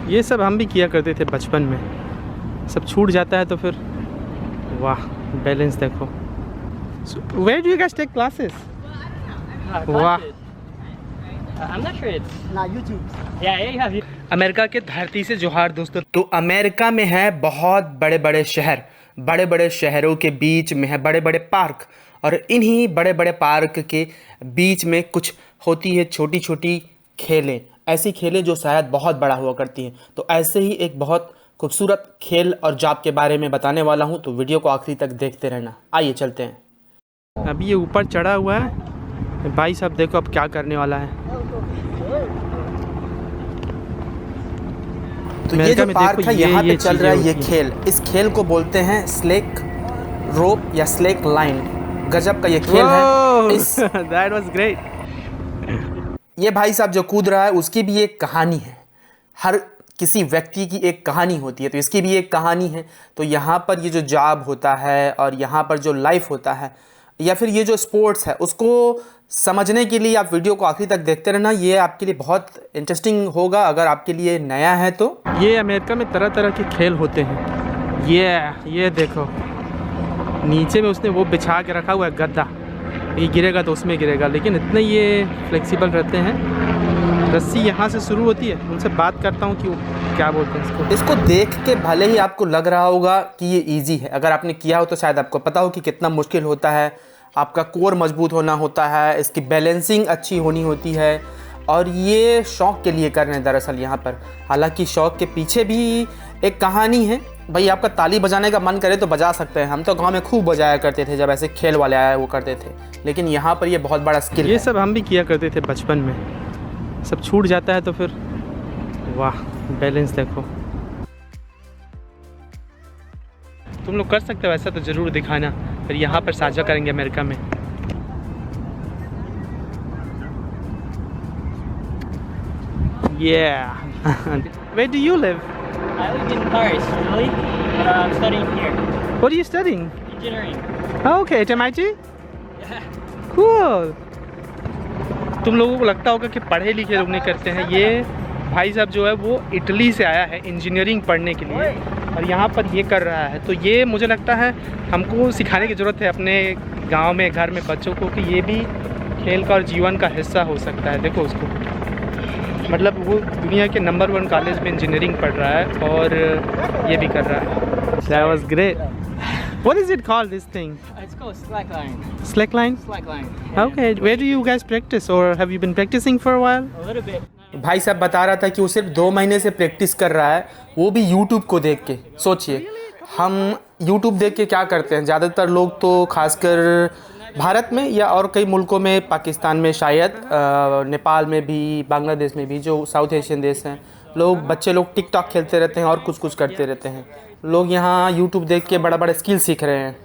ये सब हम भी किया करते थे बचपन में, सब छूट जाता है तो फिर वाह बैलेंस देखो। Where do you guys take classes? वाह I'm not sure it's YouTube. Yeah. America के धरती से जोहार दोस्तों। तो अमेरिका में है बहुत बड़े बड़े शहर, बड़े बड़े शहरों के बीच में है बड़े बड़े पार्क, और इन्हीं बड़े बड़े पार्क के बीच में कुछ होती है छोटी छोटी खेलें, ऐसी खेलें जो शायद बहुत बड़ा हुआ करती हैं। तो ऐसे ही एक बहुत खूबसूरत खेल और जॉब के बारे में बताने वाला हूँ, तो वीडियो को आखिरी तक देखते रहना। आइए चलते हैं। अभी ये ऊपर चढ़ा हुआ है भाई साहब, देखो अब क्या करने वाला है। तो ये जो पार्क है यहाँ पे चल रहा है ये खेल, इस खेल को बोलते हैं स्लेक रोप या स्लेक लाइन। गजब का ये खेल है। That was great। ये भाई साहब जो कूद रहा है उसकी भी एक कहानी है। हर किसी व्यक्ति की एक कहानी होती है, तो इसकी भी एक कहानी है। तो यहाँ पर ये जो जॉब होता है और यहाँ पर जो लाइफ होता है या फिर ये जो स्पोर्ट्स है, उसको समझने के लिए आप वीडियो को आखिरी तक देखते रहना। ये आपके लिए बहुत इंटरेस्टिंग होगा अगर आपके लिए नया है तो। ये अमेरिका में तरह तरह के खेल होते हैं। ये देखो नीचे में उसने वो बिछा के रखा हुआ है गद्दा, ये गिरेगा तो उसमें गिरेगा, लेकिन इतने ये फ्लेक्सिबल रहते हैं। रस्सी यहाँ से शुरू होती है। उनसे बात करता हूँ कि वो क्या बोलते हैं इसको देख के भले ही आपको लग रहा होगा कि ये इजी है, अगर आपने किया हो तो शायद आपको पता हो कि कितना मुश्किल होता है। आपका कोर मजबूत होना होता है, इसकी बैलेंसिंग अच्छी होनी होती है, और ये शौक़ के लिए कर रहे हैं दरअसल यहाँ पर। हालांकि शौक़ के पीछे भी एक कहानी है। भाई आपका ताली बजाने का मन करे तो बजा सकते हैं, हम तो गांव में खूब बजाया करते थे जब ऐसे खेल वाले आया वो करते थे, लेकिन यहाँ पर ये बहुत बड़ा स्किल है। ये सब हम भी किया करते थे बचपन में, सब छूट जाता है तो फिर वाह बैलेंस देखो। तुम लोग कर सकते हो ऐसा तो ज़रूर दिखाना, फिर यहाँ पर साझा करेंगे अमेरिका में। Where do you live? I live in Paris, Italy, but I'm studying here. What are you studying? Engineering. Okay, at MIT? Yeah. Cool. तुम लोगों को लगता होगा कि पढ़े लिखे लोग नहीं करते हैं। ये भाई साहब जो है वो इटली से आया है इंजीनियरिंग पढ़ने के लिए, और यहाँ पर ये कर रहा है। तो ये मुझे लगता है हमको सिखाने की ज़रूरत है अपने गांव में, घर में बच्चों को कि ये भी खेल का और जीवन का हिस्सा हो सकता है। देखो उसको, मतलब वो दुनिया के नंबर 1 कॉलेज में इंजीनियरिंग पढ़ रहा है और ये भी कर रहा है। That was great. What is it called, this thing? It's called slackline. Slackline? Slackline. Okay. Where do you guys practice, or have you been practicing for a while? A little bit. भाई साहब बता रहा था कि वो सिर्फ 2 महीने से प्रैक्टिस कर रहा है, वो भी यूट्यूब को देख के। सोचिए हम यूट्यूब देख के क्या करते हैं, ज़्यादातर लोग तो खासकर भारत में या और कई मुल्कों में, पाकिस्तान में शायद, नेपाल में भी, बांग्लादेश में भी, जो साउथ एशियन देश हैं, लोग बच्चे लोग टिकटॉक खेलते रहते हैं और कुछ करते रहते हैं। लोग यहाँ यूट्यूब देख के बड़ा बड़ा स्किल सीख रहे हैं।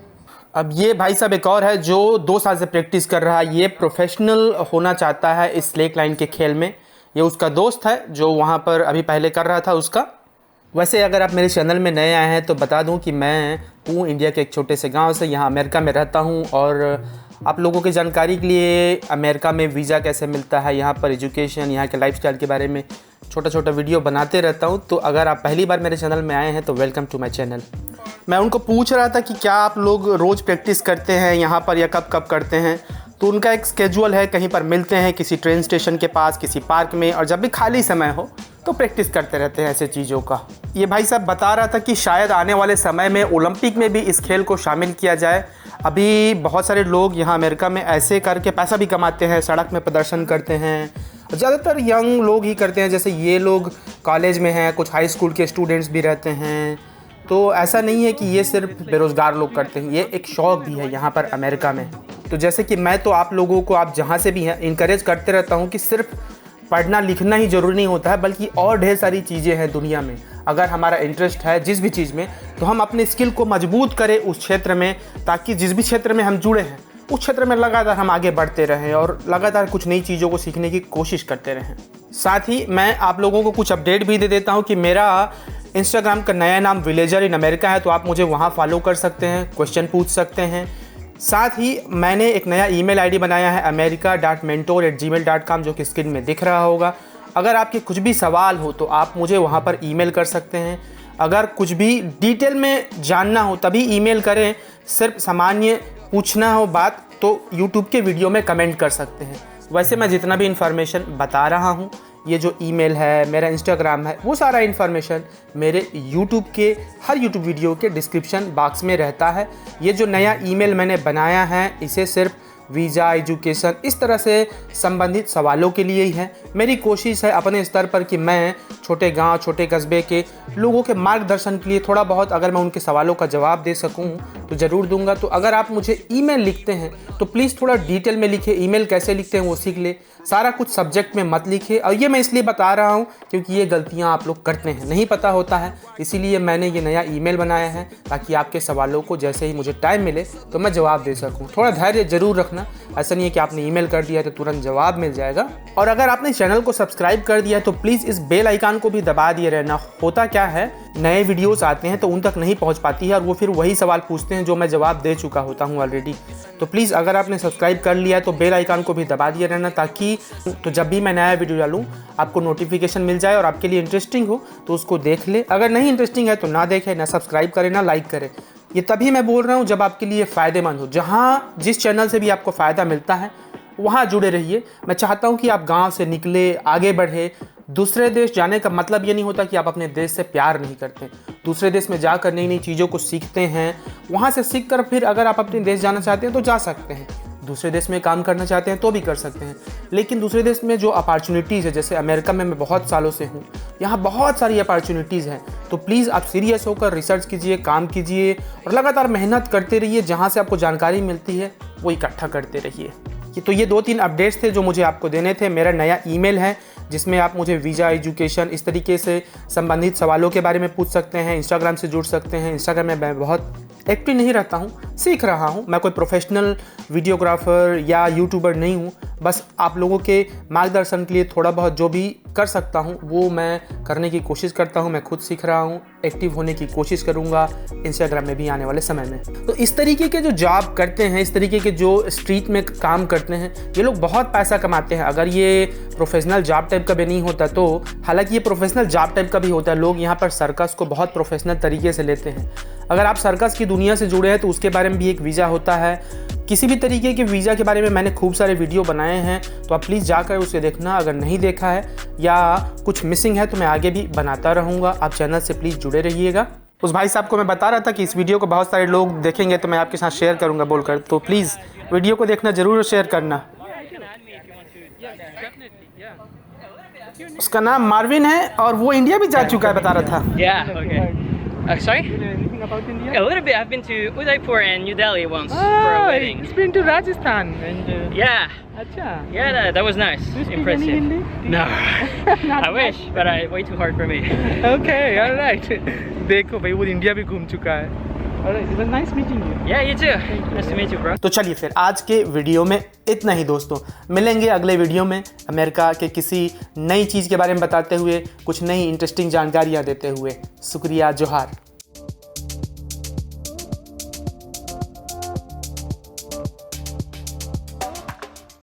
अब ये भाई साहब एक और है जो 2 साल से प्रैक्टिस कर रहा है। ये प्रोफेशनल होना चाहता है इस स्लेक लाइन के खेल में। ये उसका दोस्त है जो वहाँ पर अभी पहले कर रहा था उसका। वैसे अगर आप मेरे चैनल में नए आए हैं तो बता दूं कि मैं हूँ इंडिया के एक छोटे से गांव से, यहाँ अमेरिका में रहता हूँ, और आप लोगों की जानकारी के लिए अमेरिका में वीज़ा कैसे मिलता है, यहाँ पर एजुकेशन, यहाँ के लाइफस्टाइल के बारे में छोटा छोटा वीडियो बनाते रहता हूँ। तो अगर आप पहली बार मेरे चैनल में आए हैं तो वेलकम टू माई चैनल। मैं उनको पूछ रहा था कि क्या आप लोग रोज़ प्रैक्टिस करते हैं यहाँ पर या कब कब करते हैं, तो उनका एक स्केड्यूल है, कहीं पर मिलते हैं किसी ट्रेन स्टेशन के पास, किसी पार्क में, और जब भी खाली समय हो तो प्रैक्टिस करते रहते हैं ऐसे चीज़ों का। ये भाई साहब बता रहा था कि शायद आने वाले समय में ओलंपिक में भी इस खेल को शामिल किया जाए। अभी बहुत सारे लोग यहाँ अमेरिका में ऐसे करके पैसा भी कमाते हैं, सड़क में प्रदर्शन करते हैं, ज़्यादातर यंग लोग ही करते हैं। जैसे ये लोग कॉलेज में हैं, कुछ हाई स्कूल के स्टूडेंट्स भी रहते हैं। तो ऐसा नहीं है कि ये सिर्फ बेरोज़गार लोग करते हैं, ये एक शौक़ भी है यहाँ पर अमेरिका में। तो जैसे कि मैं तो आप लोगों को, आप जहाँ से भी हैं, इनकरेज करते रहता हूँ कि सिर्फ पढ़ना लिखना ही ज़रूरी नहीं होता है, बल्कि और ढेर सारी चीज़ें हैं दुनिया में। अगर हमारा इंटरेस्ट है जिस भी चीज़ में, तो हम अपने स्किल को मजबूत करें उस क्षेत्र में, ताकि जिस भी क्षेत्र में हम जुड़े हैं उस क्षेत्र में लगातार हम आगे बढ़ते रहें और लगातार कुछ नई चीज़ों को सीखने की कोशिश करते रहें। साथ ही मैं आप लोगों को कुछ अपडेट भी दे देता हूँ कि मेरा इंस्टाग्राम का नया नाम विलेजर इन अमेरिका है, तो आप मुझे वहाँ फॉलो कर सकते हैं, क्वेश्चन पूछ सकते हैं। साथ ही मैंने एक नया ईमेल आईडी बनाया है america.mentor@gmail.com, जो कि स्क्रीन में दिख रहा होगा। अगर आपके कुछ भी सवाल हो तो आप मुझे वहाँ पर ईमेल कर सकते हैं। अगर कुछ भी डिटेल में जानना हो तभी ईमेल करें। सिर्फ सामान्य पूछना हो बात तो यूट्यूब के वीडियो में कमेंट कर सकते हैं। वैसे मैं जितना भी इन्फॉर्मेशन बता रहा हूँ, ये जो ईमेल है, मेरा इंस्टाग्राम है, वो सारा इन्फॉर्मेशन मेरे यूट्यूब के हर यूट्यूब वीडियो के डिस्क्रिप्शन बॉक्स में रहता है। ये जो नया ईमेल मैंने बनाया है इसे सिर्फ वीज़ा, एजुकेशन, इस तरह से संबंधित सवालों के लिए ही है। मेरी कोशिश है अपने स्तर पर कि मैं छोटे गांव, छोटे कस्बे के लोगों के मार्गदर्शन के लिए थोड़ा बहुत अगर मैं उनके सवालों का जवाब दे सकूं तो ज़रूर दूंगा। तो अगर आप मुझे ईमेल लिखते हैं तो प्लीज़ थोड़ा डिटेल में लिखिए। ईमेल कैसे लिखते हैं वो सीख ले, सारा कुछ सब्जेक्ट में मत लिखिए। और ये मैं इसलिए बता रहा हूँ क्योंकि ये गलतियाँ आप लोग करते हैं, नहीं पता होता है, इसीलिए मैंने ये नया ईमेल बनाया है ताकि आपके सवालों को जैसे ही मुझे टाइम मिले तो मैं जवाब दे सकूँ। थोड़ा धैर्य जरूर रखना, ऐसा नहीं है कि आपने ईमेल कर दिया तो तुरंत जवाब मिल जाएगा। और अगर आपने चैनल को सब्सक्राइब कर दिया तो प्लीज़ इस बेल आइकन को भी दबा दिए रहना। होता क्या है, नए वीडियोस आते हैं तो उन तक नहीं पहुंच पाती है और वो फिर वही सवाल पूछते हैं जो मैं जवाब दे चुका होता हूं ऑलरेडी। तो प्लीज़ अगर आपने सब्सक्राइब कर लिया है तो बेल आइकन को भी दबा दिए रहना ताकि तो जब भी मैं नया वीडियो डालूँ आपको नोटिफिकेशन मिल जाए और आपके लिए इंटरेस्टिंग हो तो उसको देख ले। अगर नहीं इंटरेस्टिंग है तो ना देखें, ना सब्सक्राइब करें, ना लाइक करें। ये तभी मैं बोल रहा हूँ जब आपके लिए फ़ायदेमंद हो। जहाँ जिस चैनल से भी आपको फ़ायदा मिलता है वहाँ जुड़े रहिए। मैं चाहता हूँ कि आप गांव से निकले, आगे बढ़े। दूसरे देश जाने का मतलब ये नहीं होता कि आप अपने देश से प्यार नहीं करते। दूसरे देश में जाकर नई नई चीज़ों को सीखते हैं, वहाँ से सीख कर फिर अगर आप अपने देश जाना चाहते हैं तो जा सकते हैं। दूसरे देश में काम करना चाहते हैं तो भी कर सकते हैं। लेकिन दूसरे देश में जो अपॉर्चुनिटीज़ है, जैसे अमेरिका में मैं बहुत सालों से हूँ, यहाँ बहुत सारी अपॉर्चुनिटीज़ हैं। तो प्लीज़ आप सीरियस होकर रिसर्च कीजिए, काम कीजिए और लगातार मेहनत करते रहिए। जहाँ से आपको जानकारी मिलती है वो इकट्ठा करते रहिए। तो ये 2-3 अपडेट्स थे जो मुझे आपको देने थे। मेरा नया ईमेल है जिसमें आप मुझे वीज़ा, एजुकेशन, इस तरीके से संबंधित सवालों के बारे में पूछ सकते हैं। इंस्टाग्राम से जुड़ सकते हैं। इंस्टाग्राम में मैं बहुत एक्टिव नहीं रहता हूँ, सीख रहा हूँ। मैं कोई प्रोफेशनल वीडियोग्राफर या यूट्यूबर नहीं हूँ, बस आप लोगों के मार्गदर्शन के लिए थोड़ा बहुत जो भी कर सकता हूँ वो मैं करने की कोशिश करता हूँ। मैं खुद सीख रहा हूँ, एक्टिव होने की कोशिश करूँगा इंस्टाग्राम में भी आने वाले समय में। तो इस तरीके के जो जॉब करते हैं, इस तरीके के जो स्ट्रीट में काम करते हैं, ये लोग बहुत पैसा कमाते हैं। अगर ये प्रोफेशनल जॉब टाइप का भी नहीं होता तो, हालांकि ये प्रोफेशनल जॉब टाइप का भी होता है। लोग यहाँ पर सर्कस को बहुत प्रोफेशनल तरीके से लेते हैं। अगर आप सर्कस की दुनिया से जुड़े हैं तो उसके बारे में भी एक वीज़ा होता है। किसी भी तरीके के वीज़ा के बारे में मैंने खूब सारे वीडियो बनाए हैं, तो आप प्लीज़ जाकर उसे देखना अगर नहीं देखा है या कुछ मिसिंग है तो मैं आगे भी बनाता रहूँगा। आप चैनल से प्लीज़ जुड़े रहिएगा। उस भाई साहब को मैं बता रहा था कि इस वीडियो को बहुत सारे लोग देखेंगे तो मैं आपके साथ शेयर करूँगा बोलकर, तो प्लीज़ वीडियो को देखना ज़रूर और शेयर करना। उसका नाम मार्विन है और वो इंडिया भी जा चुका है, बता रहा था। Yeah, okay. Sorry? Anything about India? A little bit. I've been to Udaipur and New Delhi once for a wedding. It's been to Rajasthan and Yeah. अच्छा, Yeah, that was nice. Do you speak Impressive. any Hindi? No. Not I wish, but way too hard for me. Okay, all right. देखो भाई वो India भी घूम चुका है। Alright, it was nice meeting you. Yeah, you too. Nice to meet you, bro. तो चलिए फिर आज के वीडियो में इतना ही दोस्तों। मिलेंगे अगले वीडियो में अमेरिका के किसी नई चीज़ के बारे में बताते हुए, कुछ नई इंटरेस्टिंग जानकारियाँ देते हुए। शुक्रिया, जोहार।